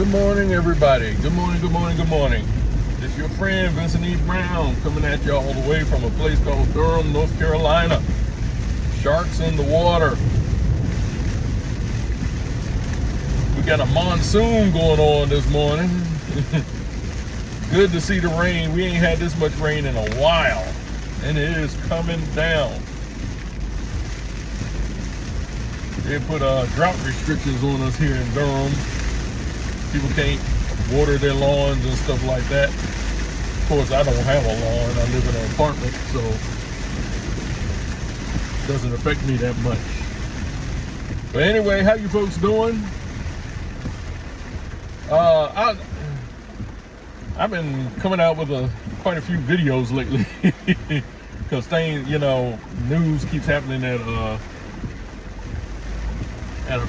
Good morning, everybody. Good morning, good morning, good morning. It's your friend, Vincent E. Brown, coming at you all the way from a place called Durham, North Carolina. Sharks in the water. We got a monsoon going on this morning. Good to see the rain. We ain't had this much rain in a while, and it is coming down. They put drought restrictions on us here in Durham. People can't water their lawns and stuff like that. Of course, I don't have a lawn. I live in an apartment, so it doesn't affect me that much. But anyway, how you folks doing? I've been coming out with quite a few videos lately because things, news keeps happening at a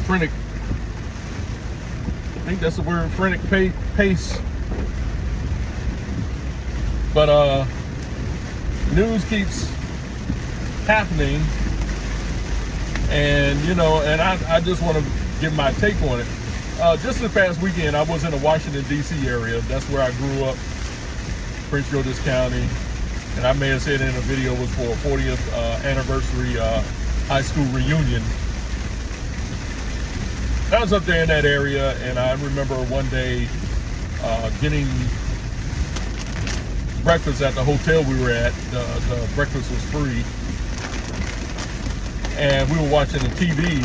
frenetic, I think that's the word, frenetic pace. But news keeps happening, and I just want to give my take on it. Just this past weekend, I was in the Washington, D.C. area. That's where I grew up, Prince George's County. And I may have said in a video it was for a 40th anniversary high school reunion. I was up there in that area, and I remember one day getting breakfast at the hotel we were at. The breakfast was free. And we were watching the TV.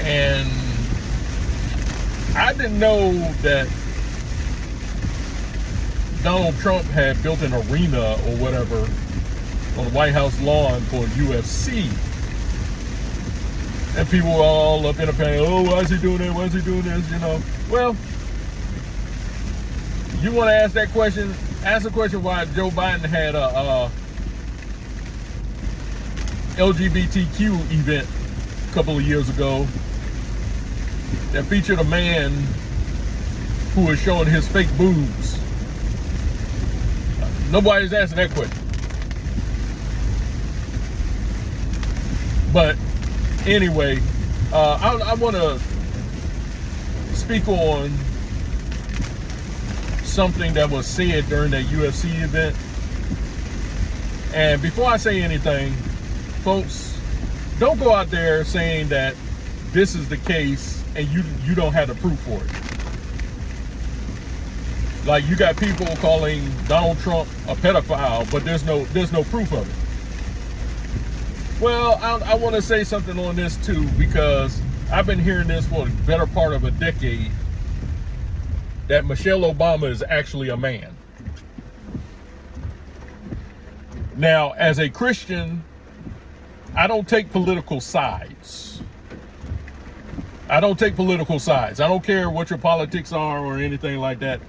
And I didn't know that Donald Trump had built an arena or whatever on the White House lawn for UFC. And people were all up in a panic. Oh, why is he doing that? Why is he doing this? Well, you want to ask that question? Ask the question why Joe Biden had a LGBTQ event a couple of years ago that featured a man who was showing his fake boobs. Nobody's asking that question. But anyway, I want to speak on something that was said during that UFC event. And before I say anything, folks, don't go out there saying that this is the case and you don't have the proof for it. Like, you got people calling Donald Trump a pedophile, but there's no proof of it. Well, I want to say something on this too, because I've been hearing this for the better part of a decade, that Michelle Obama is actually a man. Now, as a Christian, I don't take political sides. I don't care what your politics are or anything like that.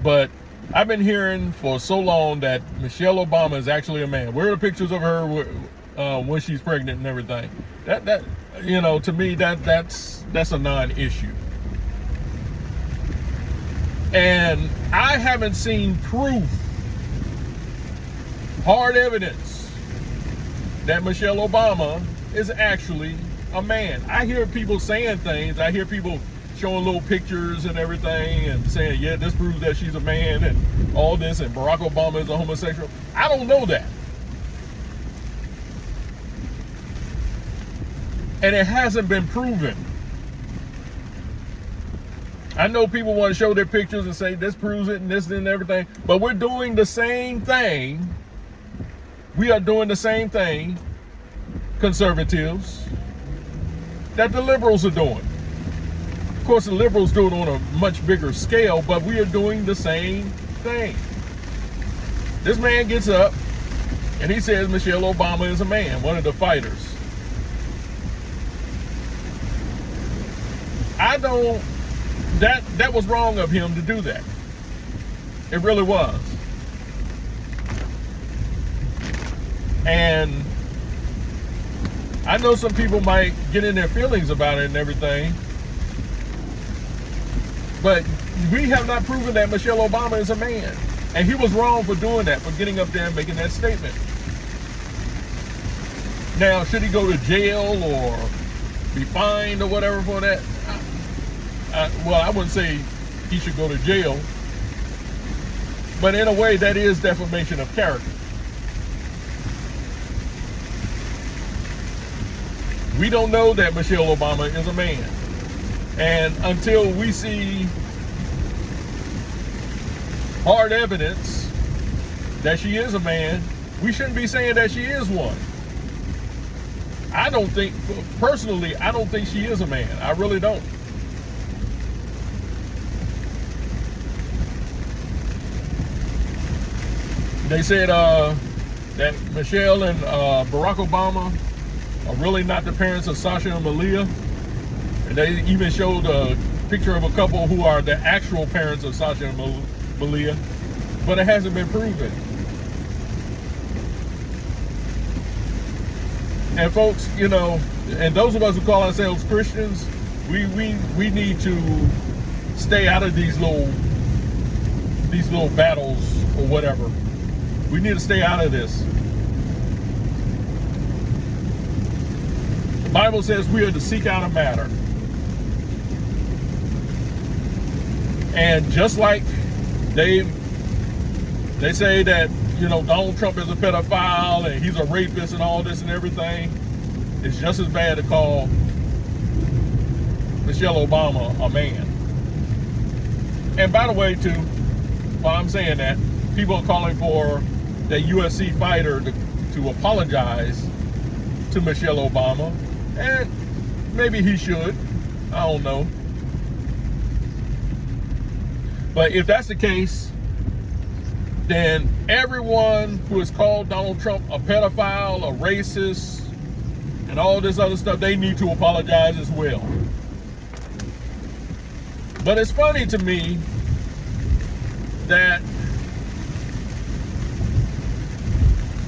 But I've been hearing for so long that Michelle Obama is actually a man. Where are the pictures of her when she's pregnant and everything? That to me, that's a non-issue. And I haven't seen proof, hard evidence, that Michelle Obama is actually a man. I hear people saying things. I hear people showing little pictures and everything and saying, yeah, this proves that she's a man and all this, and Barack Obama is a homosexual. I don't know that. And it hasn't been proven. I know people want to show their pictures and say this proves it and this and everything, but we're doing the same thing. We are doing the same thing, conservatives, that the liberals are doing. Of course, the liberals do it on a much bigger scale, but we are doing the same thing. This man gets up and he says Michelle Obama is a man, one of the fighters. That was wrong of him to do that. It really was. And I know some people might get in their feelings about it and everything, but we have not proven that Michelle Obama is a man. And he was wrong for doing that, for getting up there and making that statement. Now, should he go to jail or be fined or whatever for that? well, I wouldn't say he should go to jail, but in a way that is defamation of character. We don't know that Michelle Obama is a man. And until we see hard evidence that she is a man, we shouldn't be saying that she is one. I don't think, personally, I don't think she is a man. I really don't. They said that Michelle and Barack Obama are really not the parents of Sasha and Malia. And they even showed a picture of a couple who are the actual parents of Sasha and Malia. But it hasn't been proven. And folks, you know, and those of us who call ourselves Christians, we need to stay out of these little battles or whatever. We need to stay out of this. The Bible says we are to seek out a matter. And just like they say that, you know, Donald Trump is a pedophile and he's a rapist and all this and everything, it's just as bad to call Michelle Obama a man. And by the way, too, while I'm saying that, people are calling for that UFC fighter to apologize to Michelle Obama. And maybe he should. I don't know. But if that's the case, then everyone who has called Donald Trump a pedophile, a racist, and all this other stuff, they need to apologize as well. But it's funny to me that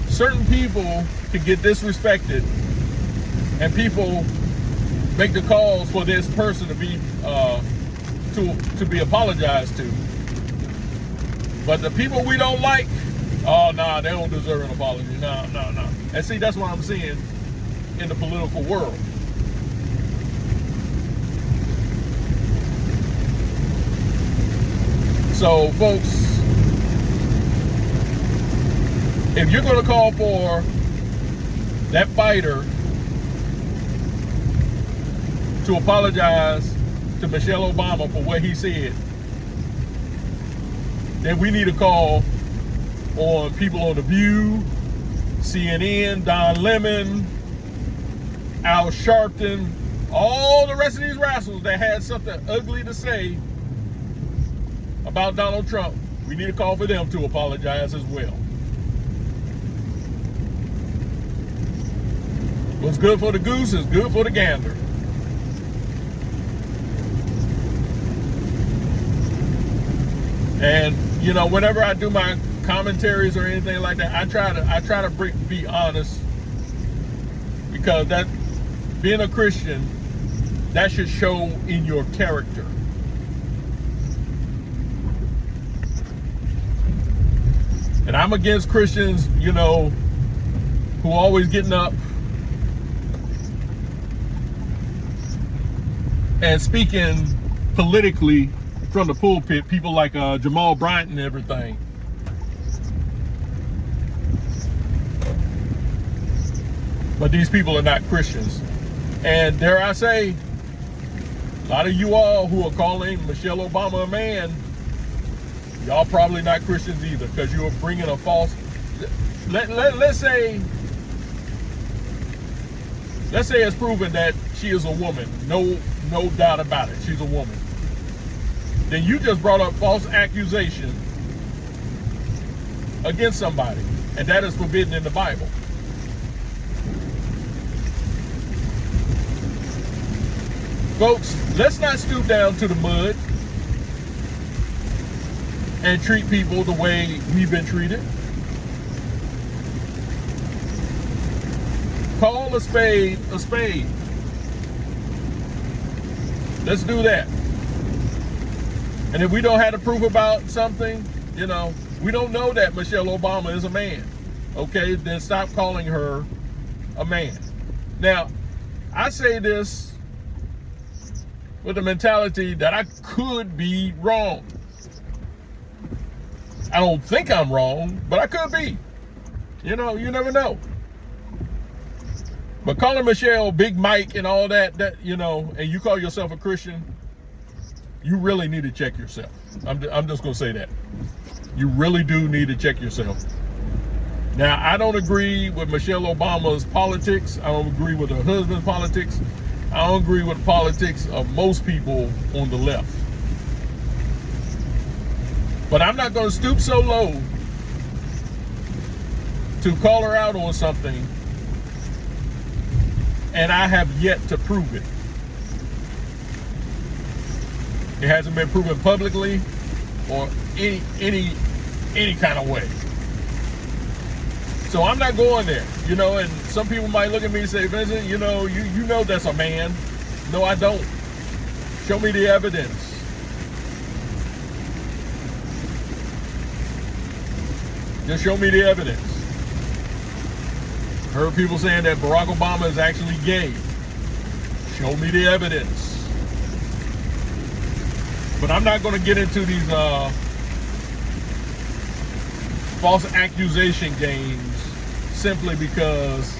certain people can get disrespected and people make the calls for this person to be apologized to. But the people we don't like, oh, nah, they don't deserve an apology. No. And see, that's what I'm seeing in the political world. So, folks, if you're going to call for that fighter to apologize to Michelle Obama for what he said, then we need to call on people on The View, CNN, Don Lemon, Al Sharpton, all the rest of these rascals that had something ugly to say about Donald Trump. We need to call for them to apologize as well. What's good for the goose is good for the gander. And you know, whenever I do my commentaries or anything like that, I try to be honest, because that being a Christian, that should show in your character. And I'm against Christians, you know, who are always getting up and speaking politically from the pulpit, people like Jamal Bryant and everything. But these people are not Christians. And dare I say, a lot of you all who are calling Michelle Obama a man, y'all probably not Christians either, because you are bringing a false, let's say it's proven that she is a woman. No doubt about it. She's a woman. Then you just brought up false accusation against somebody, and that is forbidden in the Bible. Folks, let's not stoop down to the mud and treat people the way we've been treated. Call a spade a spade. Let's do that. And if we don't have to prove about something, you know, we don't know that Michelle Obama is a man. Okay, then stop calling her a man. Now, I say this with the mentality that I could be wrong. I don't think I'm wrong, but I could be. You know, you never know. But calling Michelle Big Mike and all that, you know, and you call yourself a Christian, you really need to check yourself. I'm just going to say that. You really do need to check yourself. Now, I don't agree with Michelle Obama's politics. I don't agree with her husband's politics. I don't agree with the politics of most people on the left. But I'm not going to stoop so low to call her out on something, and I have yet to prove it. It hasn't been proven publicly or any kind of way. So I'm not going there, you know, and some people might look at me and say, Vincent, you know, you know that's a man. No, I don't. Show me the evidence. Just show me the evidence. Heard people saying that Barack Obama is actually gay. Show me the evidence. But I'm not going to get into these false accusation games simply because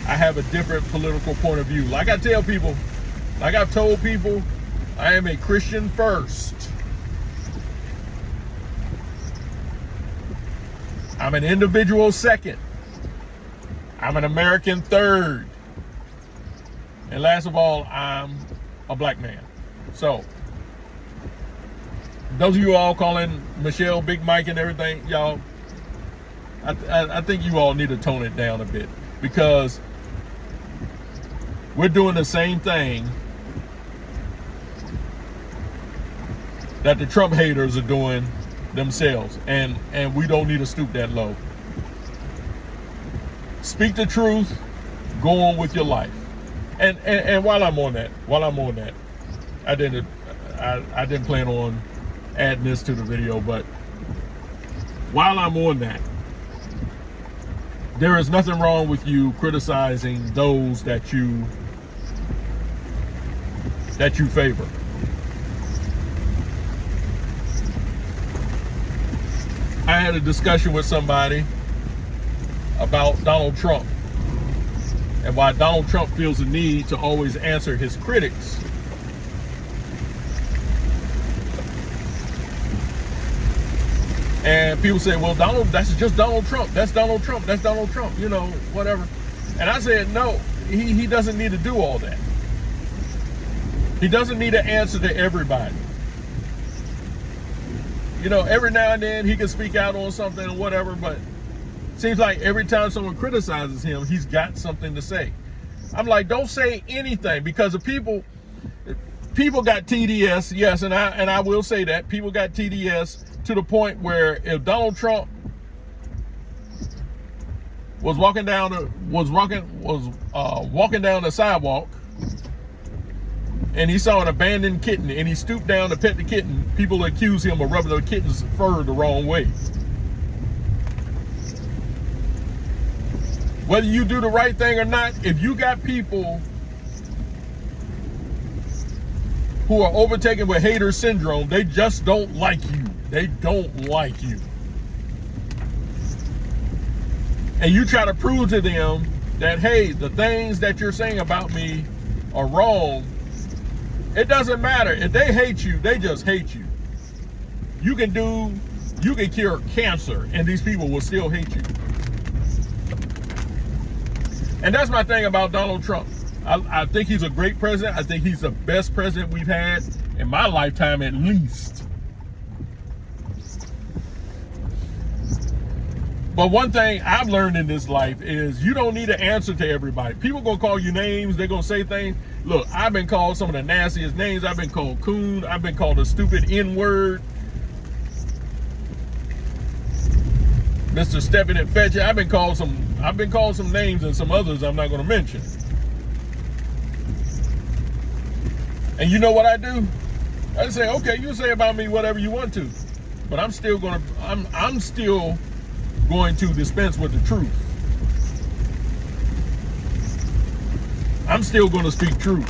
I have a different political point of view. Like I tell people, like I've told people, I am a Christian first. I'm an individual second. I'm an American third. And last of all, I'm a black man. So, those of you all calling Michelle Big Mike and everything, y'all, I think you all need to tone it down a bit, because we're doing the same thing that the Trump haters are doing themselves, and we don't need to stoop that low. Speak the truth, go on with your life. And while I'm on that, I didn't plan on adding this to the video, but while I'm on that, there is nothing wrong with you criticizing those that you favor. I had a discussion with somebody about Donald Trump and why Donald Trump feels the need to always answer his critics. And people say, well, that's just Donald Trump. That's Donald Trump. That's Donald Trump, you know, whatever. And I said, no, he doesn't need to do all that. He doesn't need to answer to everybody. You know, every now and then he can speak out on something or whatever, but it seems like every time someone criticizes him, he's got something to say. I'm like, don't say anything, because the people got TDS, yes, and I will say that people got TDS to the point where if Donald Trump was walking down the sidewalk and he saw an abandoned kitten and he stooped down to pet the kitten, people accuse him of rubbing the kitten's fur the wrong way. Whether you do the right thing or not, if you got people who are overtaken with hater syndrome, they just don't like you. They don't like you. And you try to prove to them that, hey, the things that you're saying about me are wrong. It doesn't matter. If they hate you, they just hate you. You can cure cancer and these people will still hate you. And that's my thing about Donald Trump. I think he's a great president. I think he's the best president we've had in my lifetime, at least. But one thing I've learned in this life is you don't need to answer to everybody. People gonna call you names. They're gonna say things. Look, I've been called some of the nastiest names. I've been called coon. I've been called a stupid N-word. Mr. Steppin' and Fetcher. I've been called some names and some others I'm not gonna mention. And you know what I do? I say, okay, you say about me whatever you want to, but I'm still going to dispense with the truth. I'm still going to speak truth.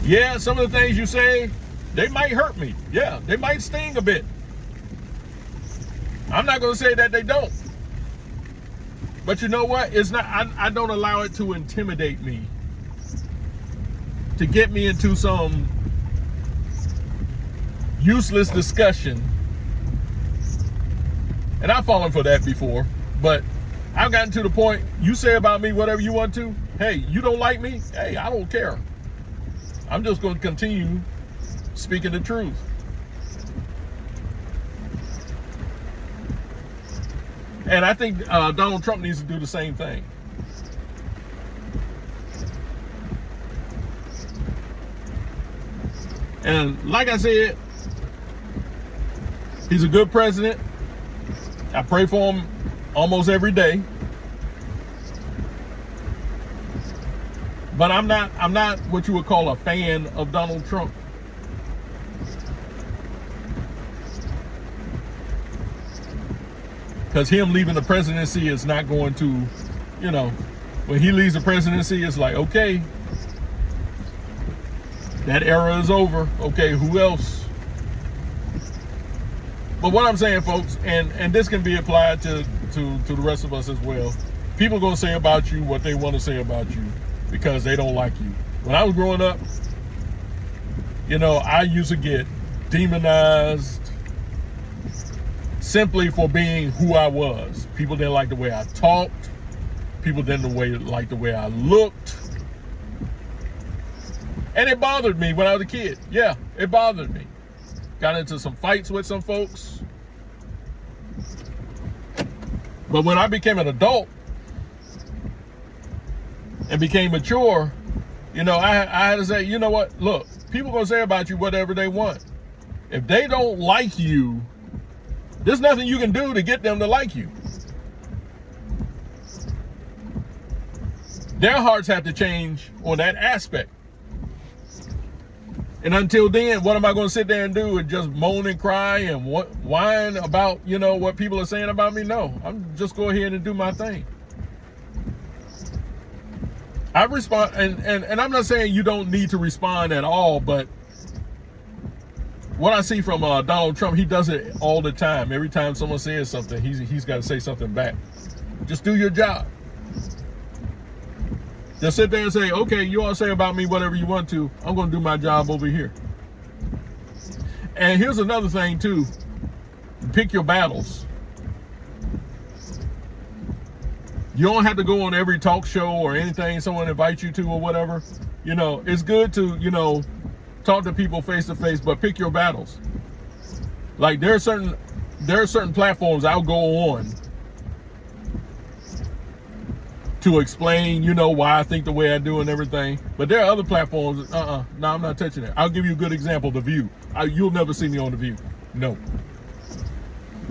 Yeah, some of the things you say, they might hurt me. Yeah, they might sting a bit. I'm not going to say that they don't. But you know what? It's not. I don't allow it to intimidate me, to get me into some useless discussion. And I've fallen for that before, but I've gotten to the point, you say about me whatever you want to. Hey, you don't like me? Hey, I don't care. I'm just going to continue speaking the truth. And I think Donald Trump needs to do the same thing. And like I said, he's a good president. I pray for him almost every day. But I'm not what you would call a fan of Donald Trump. Because him leaving the presidency is not going to, when he leaves the presidency, it's like, okay, that era is over. Okay, who else? But what I'm saying, folks, and this can be applied to the rest of us as well. People are going to say about you what they want to say about you because they don't like you. When I was growing up, I used to get demonized simply for being who I was. People didn't like the way I talked. People didn't like the way I looked. And it bothered me when I was a kid. Yeah, it bothered me. Got into some fights with some folks. But when I became an adult and became mature, I had to say, you know what? Look, people going to say about you whatever they want. If they don't like you, there's nothing you can do to get them to like you. Their hearts have to change on that aspect. And until then, what am I going to sit there and do and just moan and cry and whine about, what people are saying about me? No, I'm just go ahead and do my thing. I respond, and I'm not saying you don't need to respond at all, but what I see from Donald Trump, he does it all the time. Every time someone says something, he's got to say something back. Just do your job. Just sit there and say, okay, you all say about me whatever you want to. I'm going to do my job over here. And here's another thing, too. Pick your battles. You don't have to go on every talk show or anything someone invites you to or whatever. It's good to, talk to people face to face, but pick your battles. Like there are certain platforms I'll go on to explain, why I think the way I do and everything. But there are other platforms, no, I'm not touching it. I'll give you a good example, The View. You'll never see me on The View. No.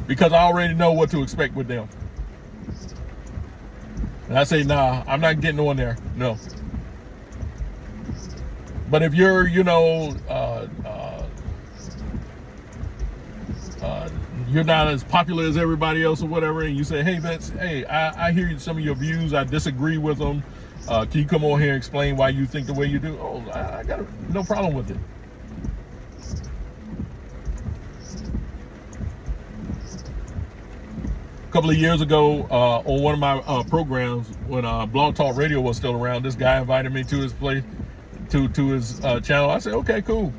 Because I already know what to expect with them. And I say, nah, I'm not getting on there. No. But if you're, you're not as popular as everybody else or whatever, and you say, hey, Vince, hey, I hear some of your views. I disagree with them. Can you come on here and explain why you think the way you do? Oh, I got no problem with it. A couple of years ago, on one of my programs, when Blog Talk Radio was still around, this guy invited me to his place, to his channel. I said, okay, cool.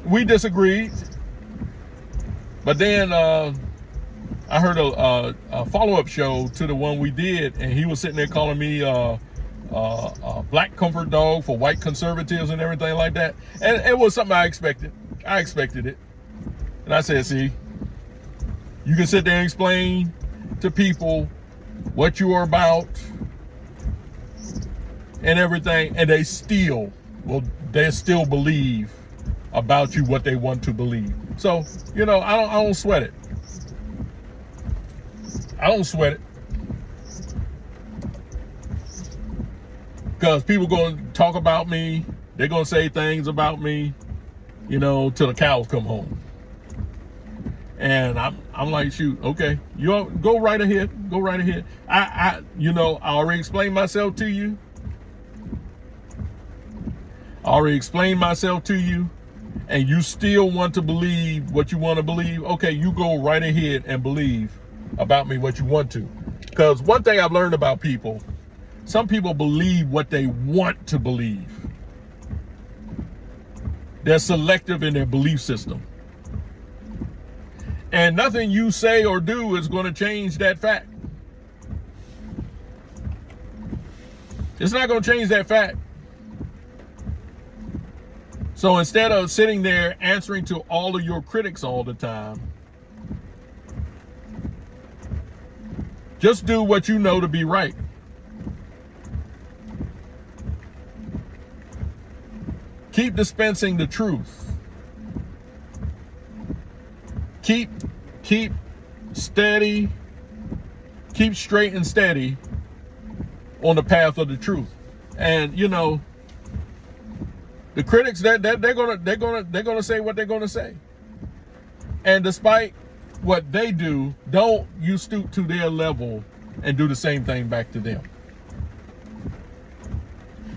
We disagreed. But then I heard a follow-up show to the one we did, and he was sitting there calling me a black comfort dog for white conservatives and everything like that. And it was something I expected. I expected it. And I said, see, you can sit there and explain to people what you are about and everything, and they still believe about you what they want to believe. So, I don't sweat it. I don't sweat it. Because people going to talk about me. They're going to say things about me, till the cows come home. And I'm like, shoot, okay, you go right ahead. Go right ahead. I already explained myself to you. I already explained myself to you, and you still want to believe what you want to believe. Okay, you go right ahead and believe about me what you want to. Because one thing I've learned about people, some people believe what they want to believe. They're selective in their belief system. And nothing you say or do is going to change that fact. It's not going to change that fact. So instead of sitting there answering to all of your critics all the time, just do what you know to be right. Keep dispensing the truth. Keep steady, keep straight and steady on the path of the truth. And you know, the critics they're gonna say what they're gonna say. And despite what they do, don't you stoop to their level and do the same thing back to them.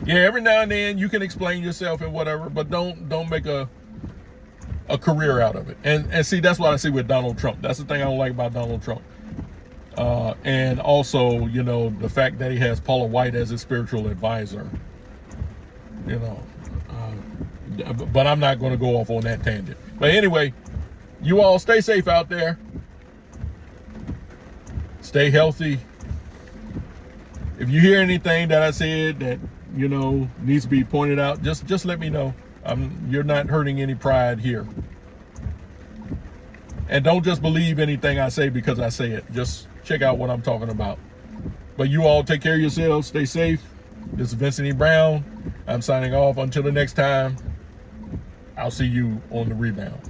Yeah, every now and then you can explain yourself and whatever, but don't make a career out of it. And see, that's what I see with Donald Trump. That's the thing I don't like about Donald Trump. And also, you know, the fact that he has Paula White as his spiritual advisor. You know, but I'm not going to go off on that tangent. But anyway, you all stay safe out there. Stay healthy. If you hear anything that I said that, you know, needs to be pointed out, just let me know. You're not hurting any pride here. And don't just believe anything I say because I say it. Just check out what I'm talking about. But you all take care of yourselves. Stay safe. This is Vincent E. Brown. I'm signing off. Until the next time, I'll see you on the rebound.